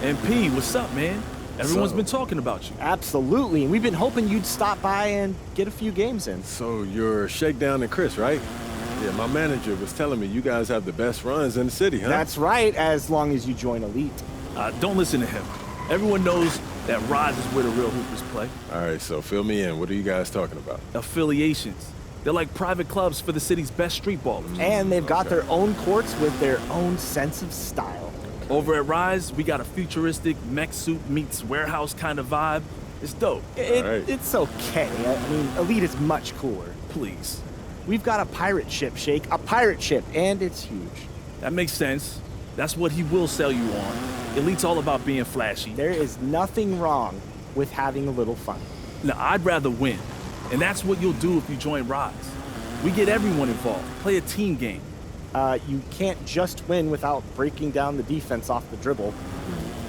MP, what's up, man? Everyone's been talking about you. Absolutely, and we've been hoping you'd stop by and get a few games in. So you're Shakedown and Chris, right? Yeah, my manager was telling me you guys have the best runs in the city, huh? That's right, as long as you join Elite. Don't listen to him. Everyone knows that Rise is where the real hoopers play. All right, so fill me in. What are you guys talking about? Affiliations. They're like private clubs for the city's best street ballers. And they've got their own courts with their own sense of style. Over at Rise, we got a futuristic mech suit meets warehouse kind of vibe. It's dope. It's okay. I mean, Elite is much cooler. Please. We've got a pirate ship, Shake. A pirate ship, and it's huge. That makes sense. That's what he will sell you on. Elite's all about being flashy. There is nothing wrong with having a little fun. Now, I'd rather win. And that's what you'll do if you join Rise. We get everyone involved. Play a team game. You can't just win without breaking down the defense off the dribble.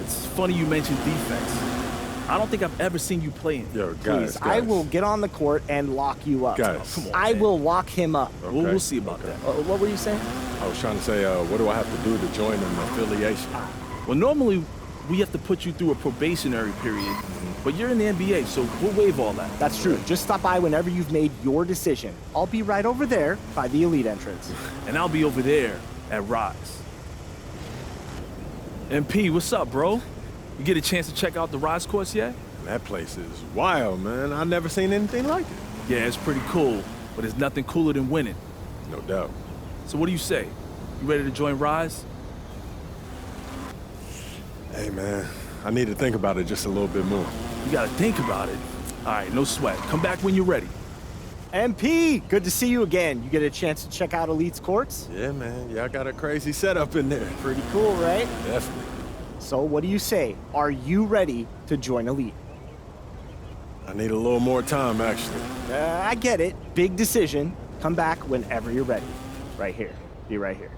It's funny you mentioned defense. I don't think I've ever seen you playing. Yo, guys, Please, I will get on the court and lock you up. Guys. Come on, I man. will lock him up. Okay. We'll see about that. What were you saying? I was trying to say, what do I have to do to join an affiliation? Well, normally we have to put you through a probationary period, but you're in the NBA, so we'll waive all that. That's true. Just stop by whenever you've made your decision. I'll be right over there by the Elite entrance. And I'll be over there at Rise. MP, what's up, bro? You get a chance to check out the Rise course yet? That place is wild, man. I've never seen anything like it. Yeah, it's pretty cool, but there's nothing cooler than winning. No doubt. So what do you say? You ready to join Rise? Hey, man, I need to think about it just a little bit more. You gotta think about it. All right, no sweat. Come back when you're ready. MP, good to see you again. You get a chance to check out Elite's courts? Yeah, man, y'all got a crazy setup in there. Pretty cool, right? Definitely. So what do you say? Are you ready to join Elite? I need a little more time, actually. I get it. Big decision. Come back whenever you're ready. Right here. Be right here.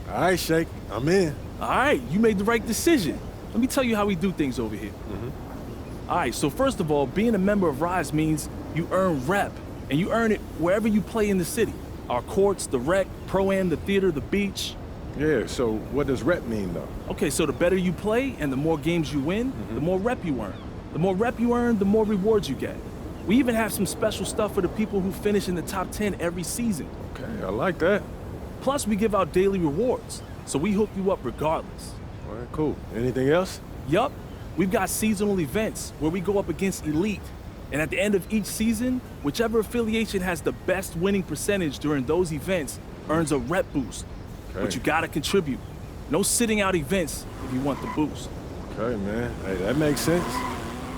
All right, Shake, I'm in. All right, you made the right decision. Let me tell you how we do things over here. All right, so first of all, being a member of Rise means you earn rep, and you earn it wherever you play in the city. Our courts, the rec, Pro-Am, the theater, the beach. Yeah, so what does rep mean, though? Okay, so the better you play and the more games you win, the more rep you earn. The more rep you earn, the more rewards you get. We even have some special stuff for the people who finish in the top 10 every season. Okay, I like that. Plus, we give out daily rewards, so we hook you up regardless. All right, cool. Anything else? Yup, we've got seasonal events where we go up against Elite. And at the end of each season, whichever affiliation has the best winning percentage during those events earns a rep boost. Okay. But you gotta contribute. No sitting out events if you want the boost. Okay, man. Hey, that makes sense.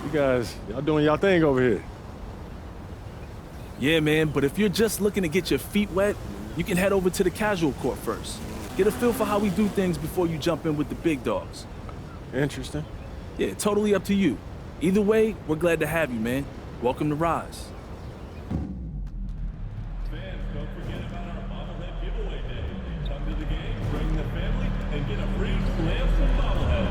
You guys, y'all doing y'all thing over here. Yeah, man, but if you're just looking to get your feet wet, you can head over to the casual court first. Get a feel for how we do things before you jump in with the big dogs. Interesting. Yeah, totally up to you. Either way, we're glad to have you, man. Welcome to Rise. Fans, don't forget about our bobblehead giveaway day. Come to the game, bring the family, and get a free Lamson bobblehead.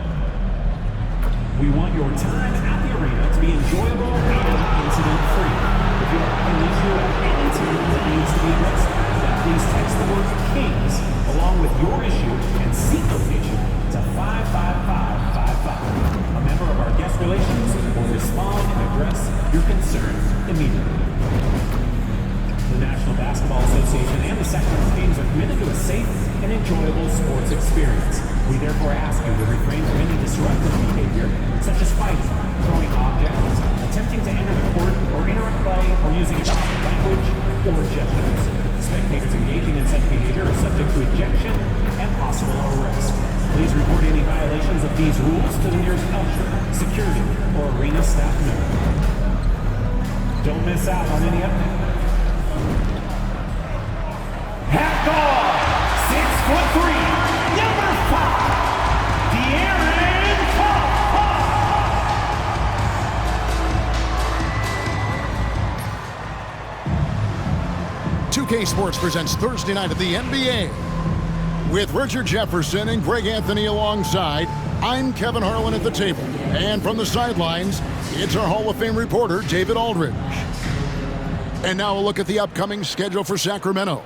We want your time at the arena to be enjoyable and incident-free. If you have an issue at any time that needs to be addressed, then please text the word KINGS along with your issue and seat location to 55555. A member of our guest relations will respond and address your concern immediately. The National Basketball Association and the Sacramento Kings are committed to a safe and enjoyable sports experience. We therefore ask you to refrain from any disruptive behavior, such as fighting, throwing objects, attempting to enter the court or interrupt play, or using offensive language or gestures. Spectators engaging in such behavior are subject to ejection and possible arrest. Please report any violations of these rules to the nearest usher, security, or arena staff member. Don't miss out on any updates. Half guard, 6'3", number 5, De'Aaron Fox. 2K Sports presents Thursday night of the NBA. With Richard Jefferson and Greg Anthony alongside, I'm Kevin Harlan at the table. And from the sidelines, it's our Hall of Fame reporter, David Aldridge. And now a look at the upcoming schedule for Sacramento.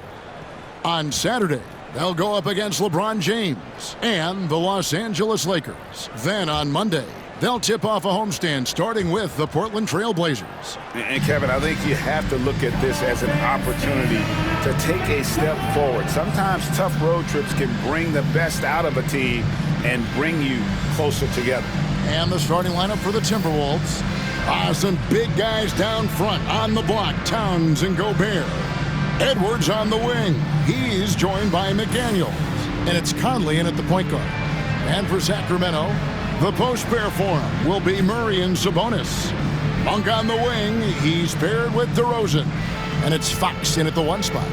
On Saturday, They'll go up against LeBron James and the Los Angeles Lakers. Then on Monday, they'll tip off a homestand starting with the Portland Trail Blazers. And Kevin, I think you have to look at this as an opportunity to take a step forward. Sometimes tough road trips can bring the best out of a team and bring you closer together. And the starting lineup for the Timberwolves. Some big guys down front on the block, Towns and Gobert. Edwards on the wing. He's joined by McDaniels. And it's Conley in at the point guard. And for Sacramento, the post pair for him will be Murray and Sabonis. Monk on the wing. He's paired with DeRozan. And it's Fox in at the 1 spot.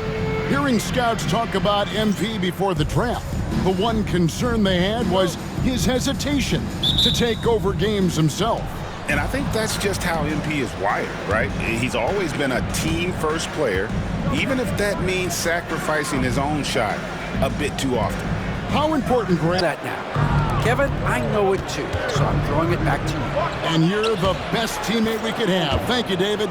Hearing scouts talk about MP before the draft, the one concern they had was his hesitation to take over games himself. And I think that's just how MP is wired, right? He's always been a team-first player, even if that means sacrificing his own shot a bit too often. How important, Grant? That now. Kevin, I know it too, so I'm throwing it back to you. And you're the best teammate we could have. Thank you, David.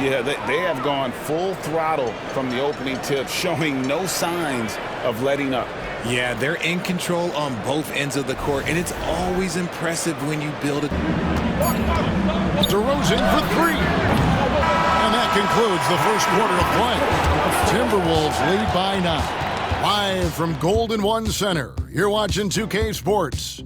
Yeah, they have gone full throttle from the opening tip, showing no signs of letting up. Yeah, they're in control on both ends of the court, and it's always impressive when you build it. DeRozan for 3. And that concludes the first quarter of play. Timberwolves lead by 9. Live from Golden One Center, you're watching 2K Sports.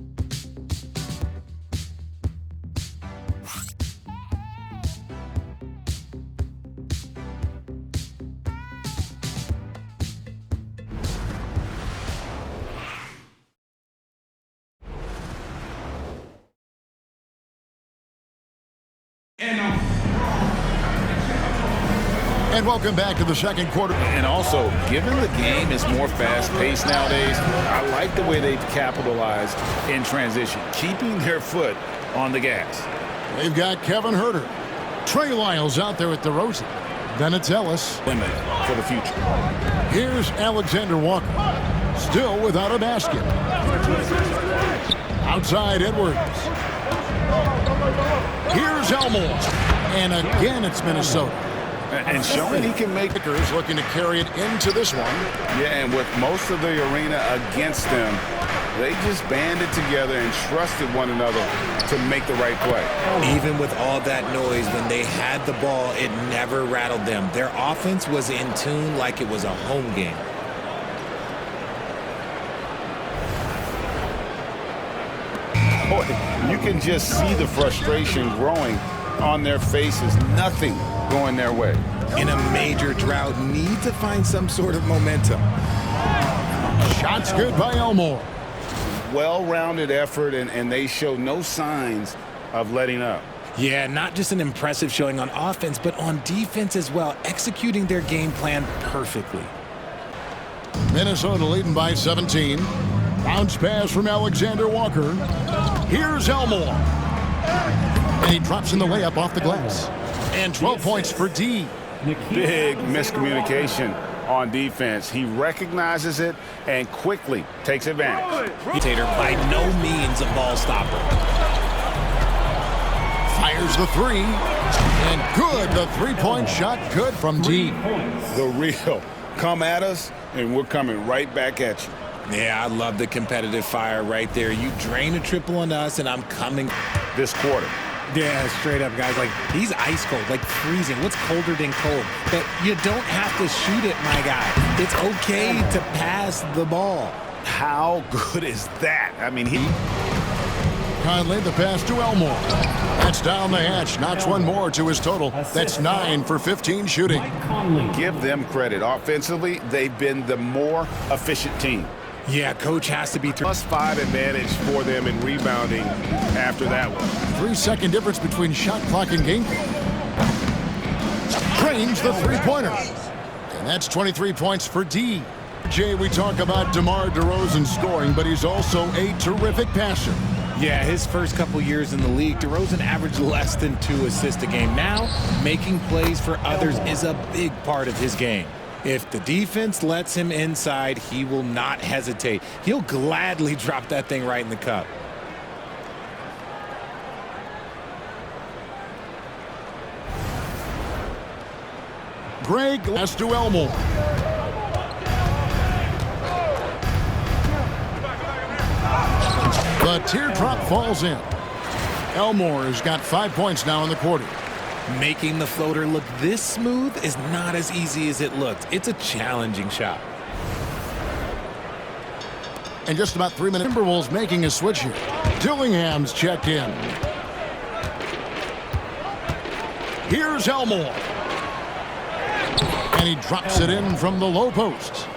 And welcome back to the second quarter. And also, given the game is more fast-paced nowadays, I like the way they've capitalized in transition, keeping their foot on the gas. They've got Kevin Huerter. Trey Lyles out there with DeRozan. Then it's Ellis. Limit for the future. Here's Alexander Walker. Still without a basket. Outside Edwards. Here's Elmore. And again, it's Minnesota. And showing he can make Lakers looking to carry it into this one. Yeah, and with most of the arena against them, they just banded together and trusted one another to make the right play. Even with all that noise, when they had the ball, it never rattled them. Their offense was in tune like it was a home game. Boy, you can just see the frustration growing on their faces. Nothing going their way. In a major drought, need to find some sort of momentum. Shots good by Elmore. Well-rounded effort, and they show no signs of letting up. Yeah, not just an impressive showing on offense, but on defense as well, executing their game plan perfectly. Minnesota leading by 17. Bounce pass from Alexander Walker. Here's Elmore. And he drops in the layup off the glass. And 12 points for D. Big miscommunication on defense. He recognizes it and quickly takes advantage. Tater by no means a ball stopper. Fires the 3. And good. The three-point shot good from D. The real. Come at us, and we're coming right back at you. Yeah, I love the competitive fire right there. You drain a triple on us, and I'm coming. This quarter. Yeah, straight up, guys. Like, he's ice cold, like freezing. What's colder than cold? But you don't have to shoot it, my guy. It's okay to pass the ball. How good is that? I mean, he... Conley, the pass to Elmore. That's down the hatch. Knocks one more to his total. That's 9 for 15 shooting. Give them credit. Offensively, they've been the more efficient team. Yeah, coach has to be... +5 advantage for them in rebounding after that one. 3-second difference between shot clock and game clock. Drains the three-pointer. And that's 23 points for D. Jay, we talk about DeMar DeRozan scoring, but he's also a terrific passer. Yeah, his first couple years in the league, DeRozan averaged less than 2 assists a game. Now, making plays for others is a big part of his game. If the defense lets him inside, he will not hesitate. He'll gladly drop that thing right in the cup. Greg, pass to Elmore. The teardrop falls in. Elmore has got 5 points now in the quarter. Making the floater look this smooth is not as easy as it looked. It's a challenging shot. In just about 3 minutes, Timberwolves making a switch here. Dillingham's checked in. Here's Elmore. And he drops it in from the low post.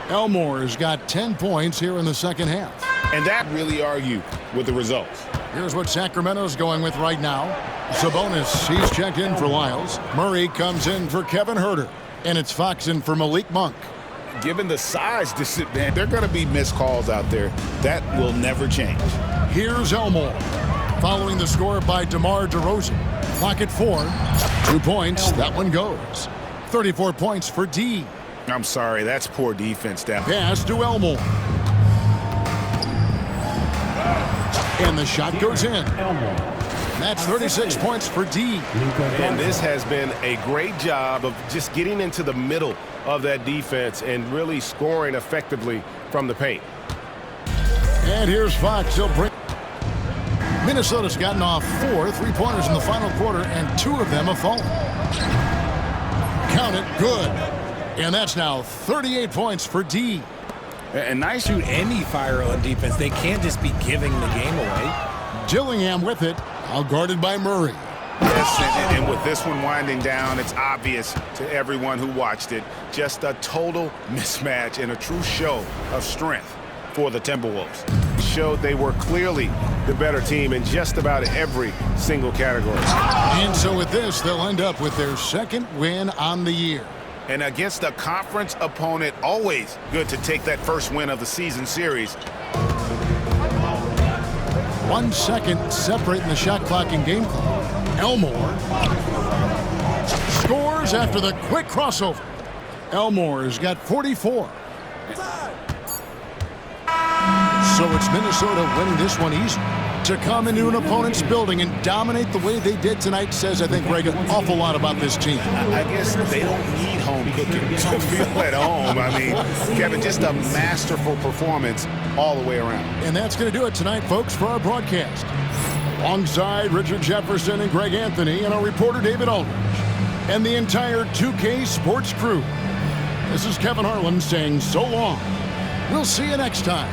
Elmore has got 10 points here in the second half. And that really argue with the results. Here's what Sacramento's going with right now. Sabonis, he's checked in for Lyles. Murray comes in for Kevin Huerter. And it's Fox in for Malik Monk. Given the size disadvantage, there are going to be missed calls out there. That will never change. Here's Elmore. Following the score by DeMar DeRozan. Clock at 4. 2 points. That one goes. 34 points for D. I'm sorry, that's poor defense, Dad. Pass to Elmore. And the shot goes in. That's 36 points for D. And this has been a great job of just getting into the middle of that defense and really scoring effectively from the paint. And here's Fox. He'll bring. Minnesota's gotten off 4 3-pointers in the final quarter, and 2 of them have fallen. Count it, good. And that's now 38 points for D. And nice Shoot any fire on defense. They can't just be giving the game away. Dillingham with it, out guarded by Murray. Yes, and with this one winding down, it's obvious to everyone who watched it. Just a total mismatch and a true show of strength for the Timberwolves. Showed they were clearly the better team in just about every single category. And so with this, they'll end up with their second win on the year. And against a conference opponent, always good to take that first win of the season series. 1 second separating the shot clock and game clock. Elmore scores after the quick crossover. Elmore has got 44. So it's Minnesota winning this one easy. To come into an opponent's building and dominate the way they did tonight says, I think, Greg, an awful lot about this team. I guess they don't need home cooking to feel at home. I mean, Kevin, just a masterful performance all the way around. And that's going to do it tonight, folks, for our broadcast. Alongside Richard Jefferson and Greg Anthony and our reporter David Aldridge and the entire 2K Sports crew. This is Kevin Harlan saying so long. We'll see you next time.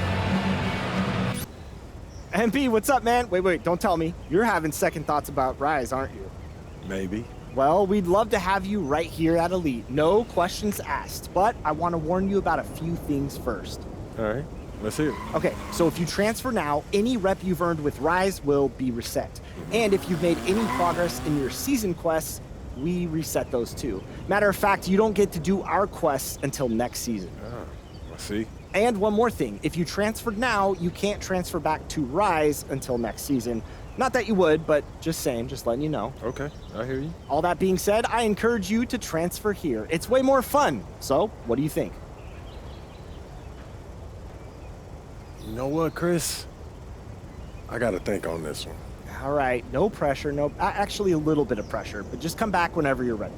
MP, what's up, man? Wait, don't tell me. You're having second thoughts about Rise, aren't you? Maybe. Well, we'd love to have you right here at Elite. No questions asked. But I want to warn you about a few things first. All right, let's hear it. Okay, so if you transfer now, any rep you've earned with Rise will be reset. And if you've made any progress in your season quests, we reset those too. Matter of fact, you don't get to do our quests until next season. I see. And one more thing, if you transferred now, you can't transfer back to Rise until next season. Not that you would, but just saying, just letting you know. Okay, I hear you. All that being said, I encourage you to transfer here. It's way more fun. So, what do you think? You know what, Chris? I got to think on this one. All right, no pressure, actually a little bit of pressure, but just come back whenever you're ready.